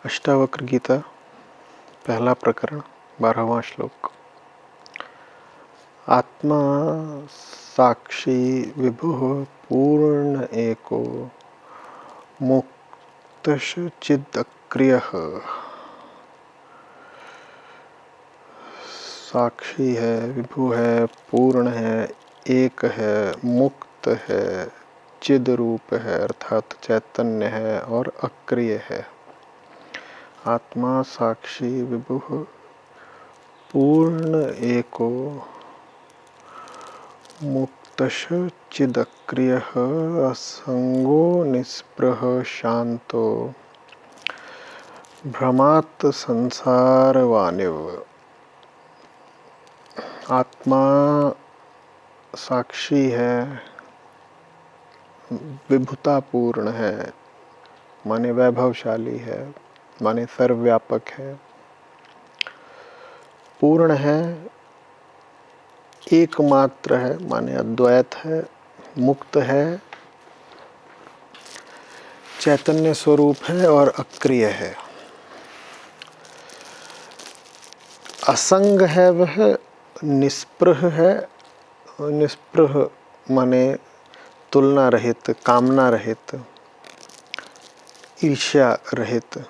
अष्टावक्र गीता पहला प्रकरण 12वां श्लोक। आत्मा साक्षी विभुः पूर्ण एको मुक्तश् चिदक्रियः। साक्षी है, विभु है, पूर्ण है, एक है, मुक्त है, चिद रूप है अर्थात चैतन्य है और अक्रिय है। आत्मा साक्षी विभुः पूर्ण एको मुक्तश् चिदक्रियः असंगो निस्पृह शांतो भ्रमात् संसारवानिव। आत्मा साक्षी है, विभुतापूर्ण है, माने वैभवशाली है, माने सर्वव्यापक है, पूर्ण है, एकमात्र है, माने अद्वैत है, मुक्त है, चैतन्य स्वरूप है और अक्रिय है। असंग है, वह निस्पृह है। निस्पृह माने तुलना रहित, कामना रहित, ईर्ष्या रहित।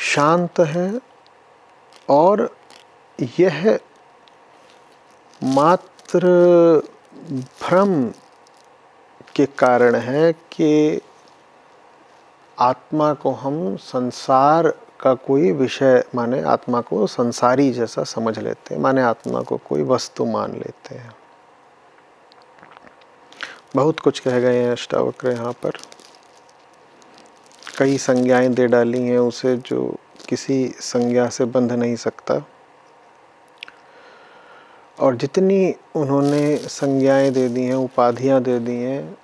शांत है और यह मात्र भ्रम के कारण है कि आत्मा को हम संसार का कोई विषय माने आत्मा को संसारी जैसा समझ लेते हैं, माने आत्मा को कोई वस्तु मान लेते हैं। बहुत कुछ कह गए हैं अष्टावक्र यहाँ पर, कई संज्ञाएं दे डाली हैं उसे जो किसी संज्ञा से बंध नहीं सकता। और जितनी उन्होंने संज्ञाएं दे दी हैं, उपाधियां दे दी हैं,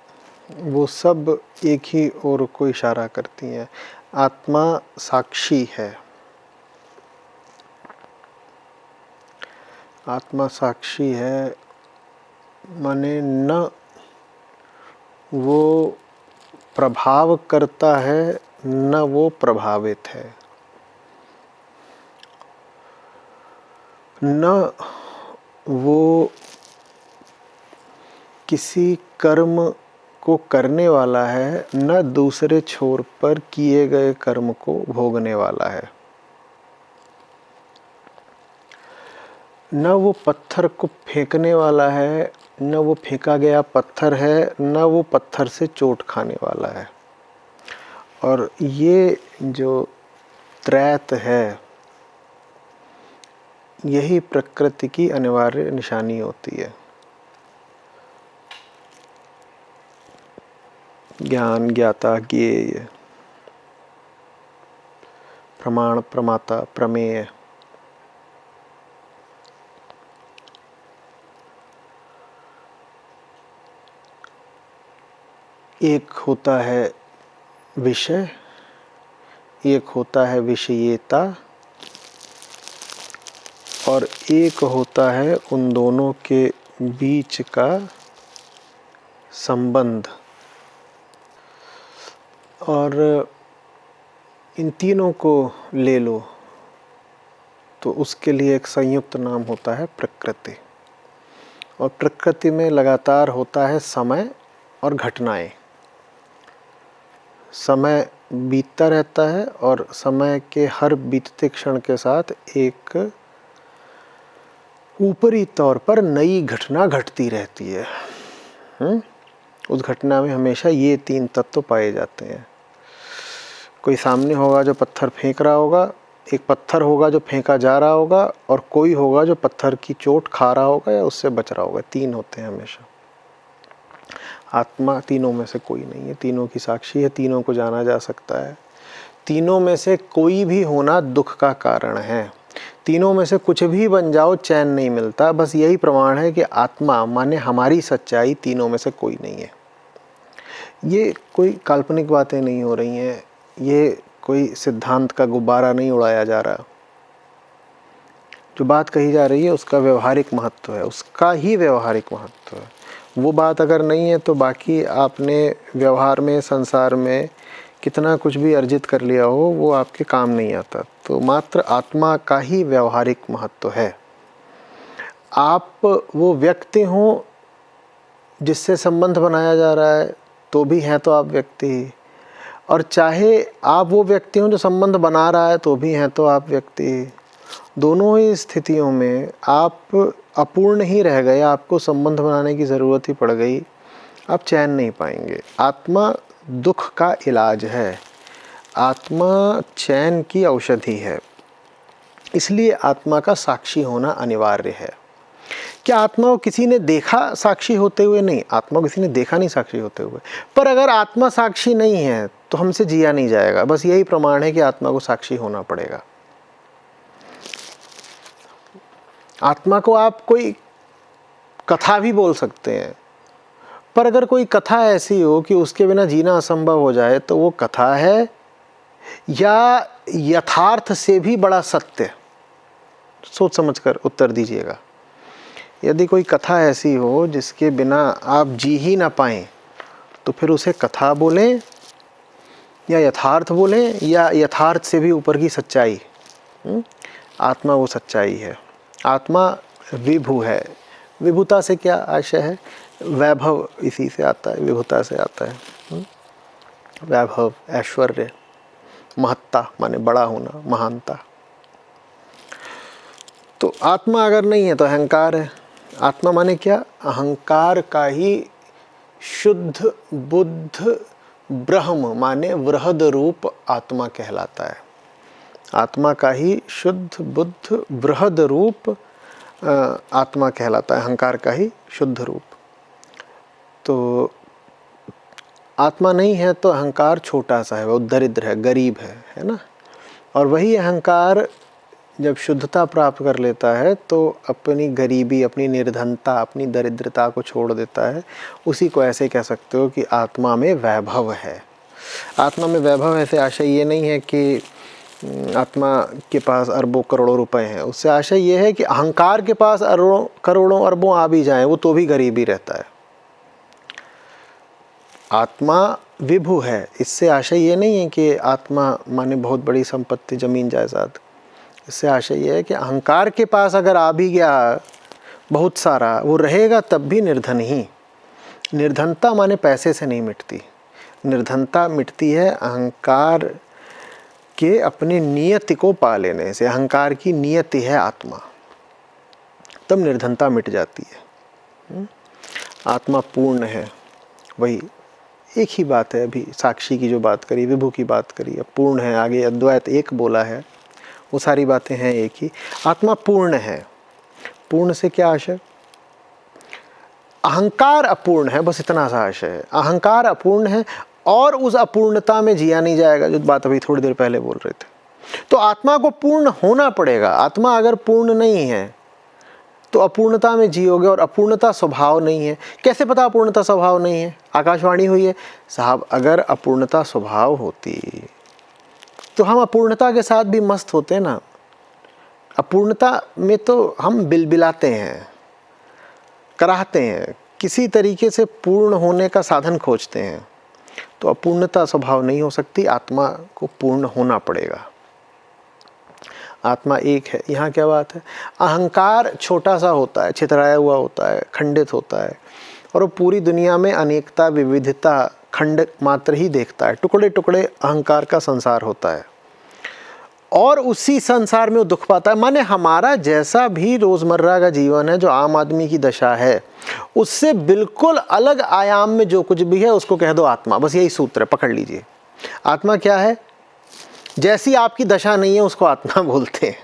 वो सब एक ही ओर को इशारा करती हैं। आत्मा साक्षी है। आत्मा साक्षी है माने न वो प्रभाव करता है न वो प्रभावित है, न वो किसी कर्म को करने वाला है, न दूसरे छोर पर किए गए कर्म को भोगने वाला है। न वो पत्थर को फेंकने वाला है, न वो फेंका गया पत्थर है, न वो पत्थर से चोट खाने वाला है। और ये जो त्रैत है, यही प्रकृति की अनिवार्य निशानी होती है। ज्ञान, ज्ञाता, ज्ञेय, प्रमाण, प्रमाता, प्रमेय। एक होता है विषय, एक होता है विषयेता और एक होता है उन दोनों के बीच का संबंध। और इन तीनों को ले लो तो उसके लिए एक संयुक्त नाम होता है प्रकृति। और प्रकृति में लगातार होता है समय और घटनाएं। समय बीतता रहता है और समय के हर बीतते क्षण के साथ एक ऊपरी तौर पर नई घटना घटती रहती है। उस घटना में हमेशा ये तीन तत्व पाए जाते हैं। कोई सामने होगा जो पत्थर फेंक रहा होगा, एक पत्थर होगा जो फेंका जा रहा होगा, और कोई होगा जो पत्थर की चोट खा रहा होगा या उससे बच रहा होगा। तीन होते हैं हमेशा। आत्मा तीनों में से कोई नहीं है, तीनों की साक्षी है, तीनों को जाना जा सकता है। तीनों में से कोई भी होना दुख का कारण है। तीनों में से कुछ भी बन जाओ, चैन नहीं मिलता। बस यही प्रमाण है कि आत्मा माने हमारी सच्चाई तीनों में से कोई नहीं है। ये कोई काल्पनिक बातें नहीं हो रही हैं, ये कोई सिद्धांत का गुब्बारा नहीं उड़ाया जा रहा। जो बात कही जा रही है उसका व्यवहारिक महत्व है, उसका ही व्यवहारिक महत्व है। वो बात अगर नहीं है तो बाकी आपने व्यवहार में, संसार में कितना कुछ भी अर्जित कर लिया हो वो आपके काम नहीं आता। तो मात्र आत्मा का ही व्यवहारिक महत्व है। आप वो व्यक्ति हों जिससे संबंध बनाया जा रहा है तो भी हैं तो आप व्यक्ति ही, और चाहे आप वो व्यक्ति हों जो संबंध बना रहा है तो भी हैं तो आप व्यक्ति ही। दोनों ही स्थितियों में आप अपूर्ण ही रह गए, आपको संबंध बनाने की ज़रूरत ही पड़ गई, आप चैन नहीं पाएंगे। आत्मा दुख का इलाज है, आत्मा चैन की औषधि है, इसलिए आत्मा का साक्षी होना अनिवार्य है। क्या आत्मा को किसी ने देखा साक्षी होते हुए? नहीं, आत्मा को किसी ने देखा नहीं साक्षी होते हुए। पर अगर आत्मा साक्षी नहीं है तो हमसे जिया नहीं जाएगा। बस यही प्रमाण है कि आत्मा को साक्षी होना पड़ेगा। आत्मा को आप कोई कथा भी बोल सकते हैं, पर अगर कोई कथा ऐसी हो कि उसके बिना जीना असंभव हो जाए तो वो कथा है या यथार्थ से भी बड़ा सत्य? सोच समझकर उत्तर दीजिएगा। यदि कोई कथा ऐसी हो जिसके बिना आप जी ही ना पाएं तो फिर उसे कथा बोलें या यथार्थ बोलें या यथार्थ से भी ऊपर की सच्चाई? आत्मा वो सच्चाई है। आत्मा विभु है। विभुता से क्या आशय है? वैभव इसी से आता है, विभुता से आता है। वैभव, ऐश्वर्य, महत्ता माने बड़ा होना, महानता। तो आत्मा अगर नहीं है तो अहंकार है। आत्मा माने क्या? अहंकार का ही शुद्ध बुद्ध ब्रह्म माने वृहद रूप आत्मा कहलाता है। आत्मा का ही शुद्ध बुद्ध बृहद रूप आत्मा कहलाता है, अहंकार का ही शुद्ध रूप। तो आत्मा नहीं है तो अहंकार छोटा सा है, वो दरिद्र है, गरीब है ना। और वही अहंकार जब शुद्धता प्राप्त कर लेता है तो अपनी गरीबी, अपनी निर्धनता, अपनी दरिद्रता को छोड़ देता है। उसी को ऐसे कह सकते हो कि आत्मा में वैभव है। आत्मा में वैभव ऐसे आशय ये नहीं है कि आत्मा के पास अरबों करोड़ों रुपए हैं। उससे आशय ये है कि अहंकार के पास करोड़ों अरबों आ भी जाएं वो तो भी गरीबी रहता है। आत्मा विभु है। इससे आशय ये नहीं है कि आत्मा माने बहुत बड़ी संपत्ति, जमीन जायदाद। इससे आशय ये है कि अहंकार के पास अगर आ भी गया बहुत सारा, वो रहेगा तब भी निर्धन ही। निर्धनता माने पैसे से नहीं मिटती। निर्धनता मिटती है अहंकार के अपनी नियति को पा लेने से। अहंकार की नियति है आत्मा, तब निर्धनता मिट जाती है। आत्मा पूर्ण है। वही एक ही बात है। अभी साक्षी की जो बात करी, विभु की बात करी, अब पूर्ण है। आगे अद्वैत एक बोला है, वो सारी बातें हैं एक ही। आत्मा पूर्ण है। पूर्ण से क्या आशय? अहंकार अपूर्ण है, बस इतना सा आशय है। अहंकार अपूर्ण है और उस अपूर्णता में जिया नहीं जाएगा, जो बात अभी थोड़ी देर पहले बोल रहे थे। तो आत्मा को पूर्ण होना पड़ेगा। आत्मा अगर पूर्ण नहीं है तो अपूर्णता में जियोगे, और अपूर्णता स्वभाव नहीं है। कैसे पता अपूर्णता स्वभाव नहीं है? आकाशवाणी हुई है साहब, अगर अपूर्णता स्वभाव होती तो हम अपूर्णता के साथ भी मस्त होते ना। अपूर्णता में तो हम बिलबिलाते हैं, कराहते हैं, किसी तरीके से पूर्ण होने का साधन खोजते हैं। तो अपूर्णता स्वभाव नहीं हो सकती। आत्मा को पूर्ण होना पड़ेगा। आत्मा एक है। यहाँ क्या बात है? अहंकार छोटा सा होता है, छितराया हुआ होता है, खंडित होता है, और वो पूरी दुनिया में अनेकता, विविधता, खंड मात्र ही देखता है। टुकड़े टुकड़े अहंकार का संसार होता है और उसी संसार में वो दुख पाता है। माने हमारा जैसा भी रोज़मर्रा का जीवन है, जो आम आदमी की दशा है, उससे बिल्कुल अलग आयाम में जो कुछ भी है उसको कह दो आत्मा। बस यही सूत्र है, पकड़ लीजिए। आत्मा क्या है? जैसी आपकी दशा नहीं है उसको आत्मा बोलते हैं।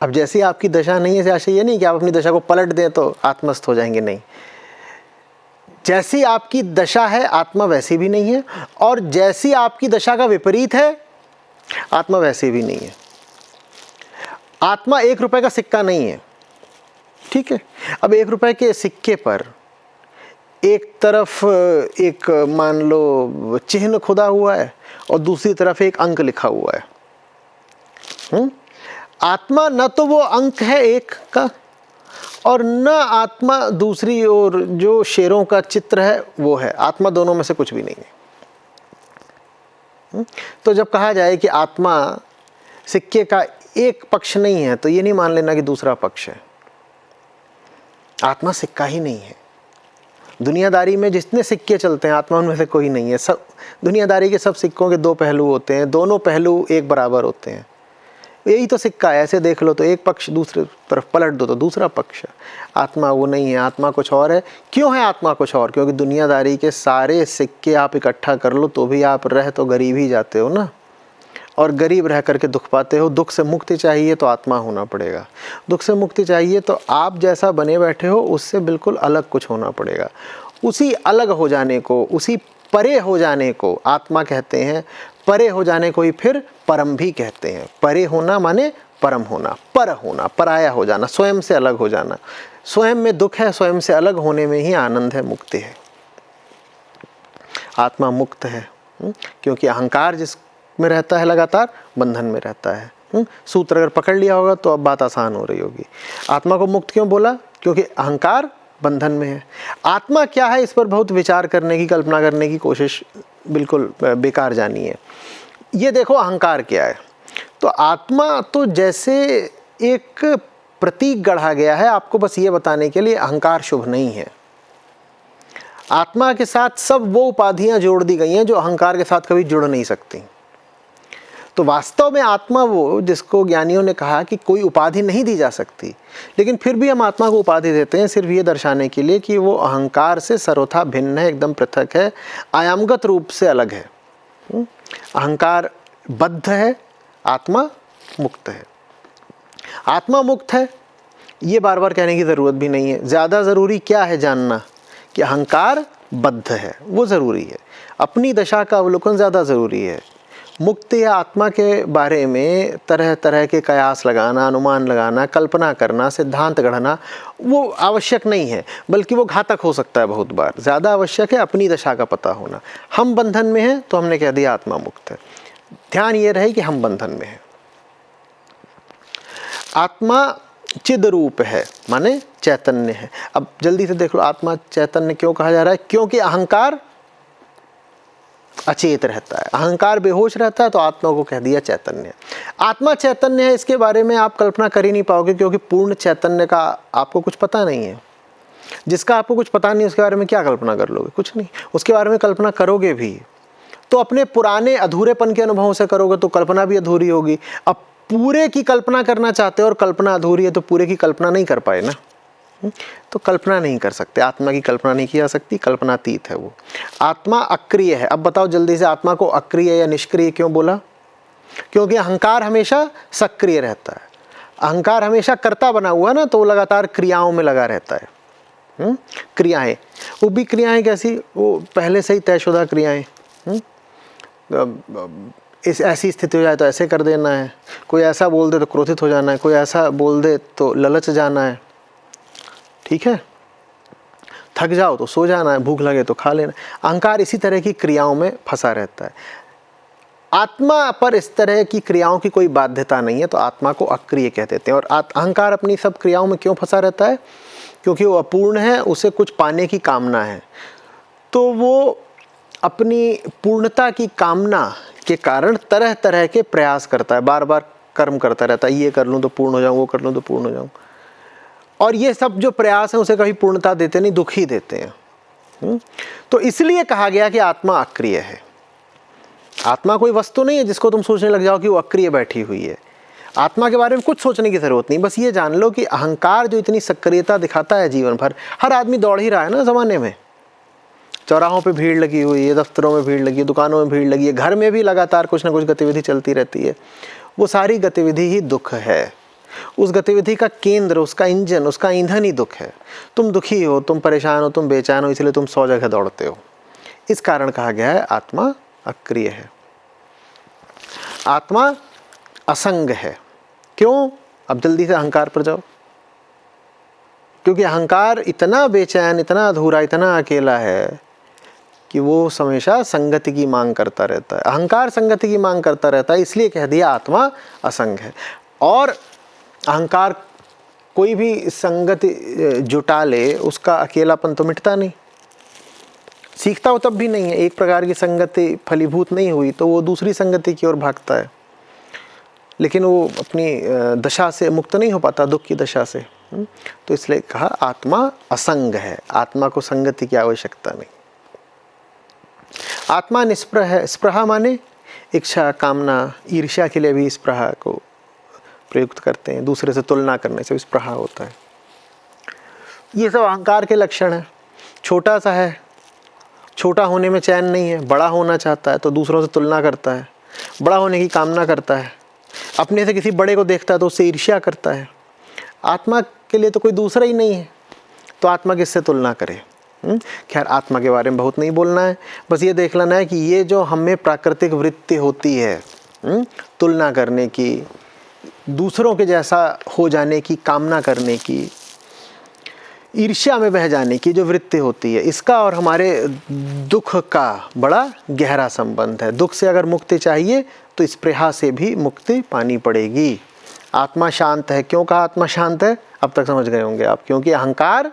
अब जैसी आपकी दशा नहीं है, ऐसे ये नहीं कि आप अपनी दशा को पलट दें तो आत्मस्थ हो जाएंगे, नहीं। जैसी आपकी दशा है आत्मा वैसी भी नहीं है, और जैसी आपकी दशा का विपरीत है आत्मा वैसे भी नहीं है। आत्मा 1 रुपए का सिक्का नहीं है, ठीक है। अब 1 रुपए के सिक्के पर एक तरफ एक मान लो चिन्ह खुदा हुआ है और दूसरी तरफ एक अंक लिखा हुआ है। आत्मा न तो वो अंक है एक का, और न आत्मा दूसरी ओर जो शेरों का चित्र है वो है। आत्मा दोनों में से कुछ भी नहीं है। तो जब कहा जाए कि आत्मा सिक्के का एक पक्ष नहीं है, तो ये नहीं मान लेना कि दूसरा पक्ष है। आत्मा सिक्का ही नहीं है। दुनियादारी में जितने सिक्के चलते हैं, आत्मा उनमें से कोई नहीं है। सब दुनियादारी के सब सिक्कों के दो पहलू होते हैं, दोनों पहलू एक बराबर होते हैं। यही तो सिक्का है। ऐसे देख लो तो एक पक्ष, दूसरे तरफ पलट दो तो दूसरा पक्ष। आत्मा वो नहीं है, आत्मा कुछ और है। क्यों है आत्मा कुछ और? क्योंकि दुनियादारी के सारे सिक्के आप इकट्ठा कर लो तो भी आप रह तो गरीब ही जाते हो ना, और गरीब रह करके दुख पाते हो। दुख से मुक्ति चाहिए तो आत्मा होना पड़ेगा। दुख से मुक्ति चाहिए तो आप जैसा बने बैठे हो उससे बिल्कुल अलग कुछ होना पड़ेगा। उसी अलग हो जाने को, उसी परे हो जाने को आत्मा कहते हैं। परे हो जाने को ही फिर परम भी कहते हैं। परे होना माने परम होना, पर होना, पराया हो जाना, स्वयं से अलग हो जाना। स्वयं में दुख है, स्वयं से अलग होने में ही आनंद है, मुक्ति है। आत्मा मुक्त है क्योंकि अहंकार जिस में रहता है लगातार बंधन में रहता है। सूत्र अगर पकड़ लिया होगा तो अब बात आसान हो रही होगी। आत्मा को मुक्त क्यों बोला? क्योंकि अहंकार बंधन में है। आत्मा क्या है इस पर बहुत विचार करने की, कल्पना करने की कोशिश बिल्कुल बेकार जानी है। ये देखो अहंकार क्या है। तो आत्मा तो जैसे एक प्रतीक गढ़ा गया है आपको बस ये बताने के लिए अहंकार शुभ नहीं है। आत्मा के साथ सब वो उपाधियां जोड़ दी गई हैं जो अहंकार के साथ कभी जुड़ नहीं सकती। तो वास्तव में आत्मा वो जिसको ज्ञानियों ने कहा कि कोई उपाधि नहीं दी जा सकती, लेकिन फिर भी हम आत्मा को उपाधि देते हैं सिर्फ ये दर्शाने के लिए कि वो अहंकार से सर्वथा भिन्न है, एकदम पृथक है, आयामगत रूप से अलग है। अहंकार बद्ध है, आत्मा मुक्त है। आत्मा मुक्त है ये बार बार कहने की ज़रूरत भी नहीं है। ज़्यादा ज़रूरी क्या है जानना कि अहंकार बद्ध है, वो ज़रूरी है। अपनी दशा का अवलोकन ज़्यादा ज़रूरी है। मुक्ति या आत्मा के बारे में तरह तरह के कयास लगाना, अनुमान लगाना, कल्पना करना, सिद्धांत गढ़ना वो आवश्यक नहीं है, बल्कि वो घातक हो सकता है बहुत बार। ज़्यादा आवश्यक है अपनी दशा का पता होना। हम बंधन में हैं तो हमने कह दिया आत्मा मुक्त है। ध्यान ये रहे कि हम बंधन में हैं। आत्मा चिद रूप है माने चैतन्य है। अब जल्दी से देख लो, आत्मा चैतन्य क्यों कहा जा रहा है? क्योंकि अहंकार अचेत रहता है, अहंकार बेहोश रहता है, तो आत्मा को कह दिया चैतन्य। आत्मा चैतन्य है इसके बारे में आप कल्पना कर ही नहीं पाओगे, क्योंकि पूर्ण चैतन्य का आपको कुछ पता नहीं है। जिसका आपको कुछ पता नहीं उसके बारे में क्या कल्पना कर लोगे? कुछ नहीं। उसके बारे में कल्पना करोगे भी तो अपने पुराने अधूरेपन के अनुभवों से करोगे, तो कल्पना भी अधूरी होगी। अब पूरे की कल्पना करना चाहते हो और कल्पना अधूरी है, तो पूरे की कल्पना नहीं कर पाए ना, तो कल्पना नहीं कर सकते। आत्मा की कल्पना नहीं की जा सकती, कल्पनातीत है वो। आत्मा अक्रिय है। अब बताओ जल्दी से, आत्मा को अक्रिय या निष्क्रिय क्यों बोला? क्योंकि अहंकार हमेशा सक्रिय रहता है। अहंकार हमेशा कर्ता बना हुआ ना, तो वो लगातार क्रियाओं में लगा रहता है। क्रियाएं, वो भी क्रियाएं कैसी? वो पहले से ही तयशुदा क्रियाएं। इस ऐसी स्थिति हो जाए तो ऐसे कर देना है, कोई ऐसा बोल दे तो क्रोधित हो जाना है, कोई ऐसा बोल दे तो ललच जाना है, ठीक है, थक जाओ तो सो जाना है, भूख लगे तो खा लेना। अहंकार इसी तरह की क्रियाओं में फंसा रहता है। आत्मा पर इस तरह की क्रियाओं की कोई बाध्यता नहीं है, तो आत्मा को अक्रिय कह देते हैं। और अहंकार अपनी सब क्रियाओं में क्यों फंसा रहता है? क्योंकि वो अपूर्ण है, उसे कुछ पाने की कामना है। तो वो अपनी पूर्णता की कामना के कारण तरह तरह के प्रयास करता है, बार बार कर्म करता रहता है। ये कर लूँ तो पूर्ण हो जाऊँ, वो कर लूँ तो पूर्ण हो जाऊँ। और ये सब जो प्रयास हैं उसे कभी पूर्णता देते नहीं, दुख ही देते हैं। तो इसलिए कहा गया कि आत्मा अक्रिय है। आत्मा कोई वस्तु नहीं है जिसको तुम सोचने लग जाओ कि वो अक्रिय बैठी हुई है। आत्मा के बारे में कुछ सोचने की जरूरत नहीं, बस ये जान लो कि अहंकार जो इतनी सक्रियता दिखाता है जीवन भर, हर आदमी दौड़ ही रहा है ना ज़माने में। चौराहों पे भीड़ लगी हुई है, दफ्तरों में भीड़ लगी है, दुकानों में भीड़ लगी है, घर में भी लगातार कुछ ना कुछ गतिविधि चलती रहती है। वो सारी गतिविधि ही दुख है। उस गतिविधि का केंद्र, उसका इंजन, उसका ईंधन ही दुख है। तुम दुखी हो, तुम परेशान हो, तुम बेचैन हो, इसलिए तुम 100 जगह दौड़ते हो। इस कारण कहा गया है आत्मा अक्रिय है। आत्मा असंग है। क्यों? अब जल्दी से अहंकार पर जाओ। क्योंकि अहंकार इतना बेचैन, इतना अधूरा, इतना अकेला है कि वो हमेशा संगति की मांग करता रहता है। अहंकार संगति की मांग करता रहता है, इसलिए कह दिया आत्मा असंग है। और अहंकार कोई भी संगत जुटा ले उसका अकेलापन तो मिटता नहीं, सीखता हो तब भी नहीं है। एक प्रकार की संगति फलीभूत नहीं हुई तो वो दूसरी संगति की ओर भागता है, लेकिन वो अपनी दशा से मुक्त नहीं हो पाता, दुख की दशा से। तो इसलिए कहा आत्मा असंग है, आत्मा को संगति की आवश्यकता नहीं। आत्मा निस्पृह है। स्पृहा माने इच्छा, कामना, ईर्ष्या के लिए भी स्पृहा को प्रयुक्त करते हैं, दूसरे से तुलना करने से भी स्पृहा होता है। ये सब अहंकार के लक्षण है। छोटा सा है, छोटा होने में चैन नहीं है, बड़ा होना चाहता है तो दूसरों से तुलना करता है, बड़ा होने की कामना करता है, अपने से किसी बड़े को देखता है तो उससे ईर्ष्या करता है। आत्मा के लिए तो कोई दूसरा ही नहीं है, तो आत्मा किससे तुलना करे। खैर, आत्मा के बारे में बहुत नहीं बोलना है, बस ये देख लेना है कि ये जो हमें प्राकृतिक वृत्ति होती है तुलना करने की, दूसरों के जैसा हो जाने की कामना करने की, ईर्ष्या में बह जाने की जो वृत्ति होती है, इसका और हमारे दुख का बड़ा गहरा संबंध है। दुख से अगर मुक्ति चाहिए तो स्पृहा से भी मुक्ति पानी पड़ेगी। आत्मा शांत है। क्यों कहा आत्मा शांत है? अब तक समझ गए होंगे आप, क्योंकि अहंकार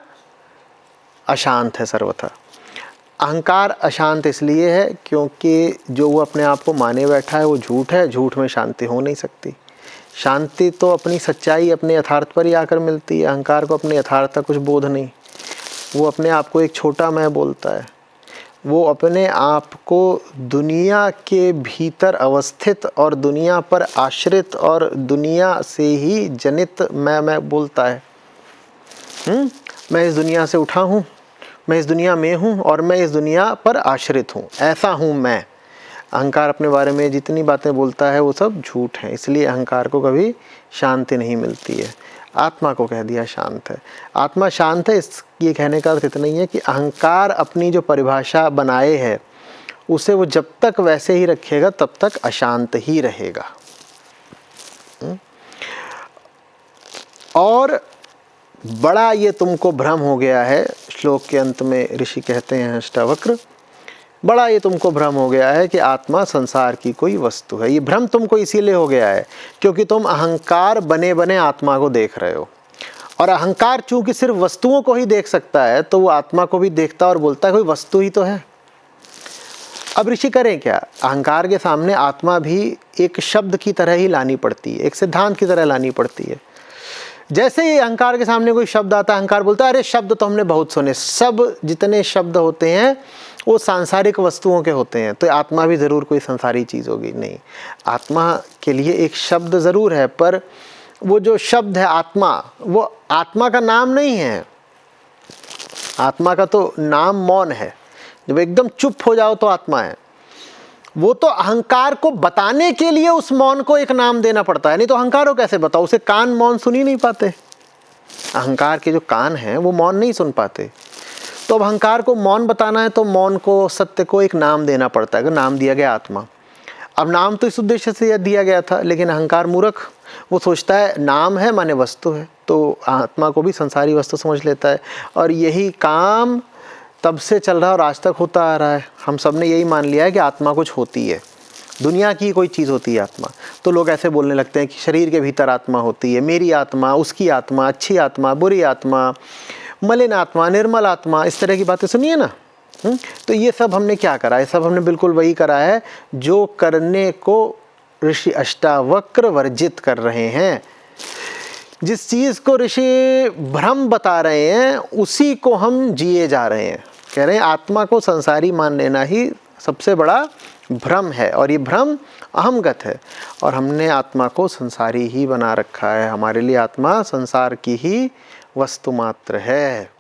अशांत है सर्वथा। अहंकार अशांत इसलिए है क्योंकि जो वो अपने आप को माने बैठा है वो झूठ है, झूठ में शांति हो नहीं सकती। शांति तो अपनी सच्चाई, अपने यथार्थ पर ही आकर मिलती है। अहंकार को अपने यथार्थ का कुछ बोध नहीं, वो अपने आप को एक छोटा मैं बोलता है, वो अपने आप को दुनिया के भीतर अवस्थित और दुनिया पर आश्रित और दुनिया से ही जनित मैं बोलता है। मैं इस दुनिया से उठा हूँ, मैं इस दुनिया में हूँ और मैं इस दुनिया पर आश्रित हूँ, ऐसा हूँ मैं। अहंकार अपने बारे में जितनी बातें बोलता है वो सब झूठ है, इसलिए अहंकार को कभी शांति नहीं मिलती है। आत्मा को कह दिया शांत है। आत्मा शांत है, इस ये कहने का अर्थ इतना ही है कि अहंकार अपनी जो परिभाषा बनाए है उसे वो जब तक वैसे ही रखेगा तब तक अशांत ही रहेगा। और बड़ा ये तुमको भ्रम हो गया है, श्लोक के अंत में ऋषि कहते हैं अष्टावक्र, बड़ा ये तुमको भ्रम हो गया है कि आत्मा संसार की कोई वस्तु है। ये भ्रम तुमको इसीलिए हो गया है क्योंकि तुम अहंकार बने बने आत्मा को देख रहे हो, और अहंकार चूंकि सिर्फ वस्तुओं को ही देख सकता है तो वो आत्मा को भी देखता और बोलता है कोई वस्तु ही तो है। अब ऋषि करें क्या? अहंकार के सामने आत्मा भी एक शब्द की तरह ही लानी पड़ती है, एक सिद्धांत की तरह लानी पड़ती है। जैसे ही अहंकार के सामने कोई शब्द आता है, अहंकार बोलता है अरे शब्द तो हमने बहुत सुने, सब जितने शब्द होते हैं वो सांसारिक वस्तुओं के होते हैं, तो आत्मा भी ज़रूर कोई संसारी चीज़ होगी। नहीं, आत्मा के लिए एक शब्द ज़रूर है, पर वो जो शब्द है आत्मा, वो आत्मा का नाम नहीं है। आत्मा का तो नाम मौन है, जब एकदम चुप हो जाओ तो आत्मा है। वो तो अहंकार को बताने के लिए उस मौन को एक नाम देना पड़ता है, नहीं तो अहंकार को कैसे बताओ? उसे कान मौन सुन ही नहीं पाते। अहंकार के जो कान हैं वो मौन नहीं सुन पाते। तो अब अहंकार को मौन बताना है तो मौन को, सत्य को एक नाम देना पड़ता है। अगर नाम दिया गया आत्मा, अब नाम तो इस उद्देश्य से दिया गया था, लेकिन अहंकार मूर्ख, वो सोचता है नाम है माने वस्तु है, तो आत्मा को भी संसारी वस्तु समझ लेता है। और यही काम तब से चल रहा है और आज तक होता आ रहा है। हम सब ने यही मान लिया है कि आत्मा कुछ होती है, दुनिया की कोई चीज़ होती है आत्मा। तो लोग ऐसे बोलने लगते हैं कि शरीर के भीतर आत्मा होती है, मेरी आत्मा, उसकी आत्मा, अच्छी आत्मा, बुरी आत्मा, मलिन आत्मा, निर्मल आत्मा, इस तरह की बातें सुनिए ना। तो ये सब हमने क्या करा है? सब हमने बिल्कुल वही करा है जो करने को ऋषि अष्टावक्र वर्जित कर रहे हैं। जिस चीज़ को ऋषि भ्रम बता रहे हैं उसी को हम जिए जा रहे हैं। कह रहे हैं आत्मा को संसारी मान लेना ही सबसे बड़ा भ्रम है, और ये भ्रम अहमगत है, और हमने आत्मा को संसारी ही बना रखा है। हमारे लिए आत्मा संसार की ही वस्तु मात्र है।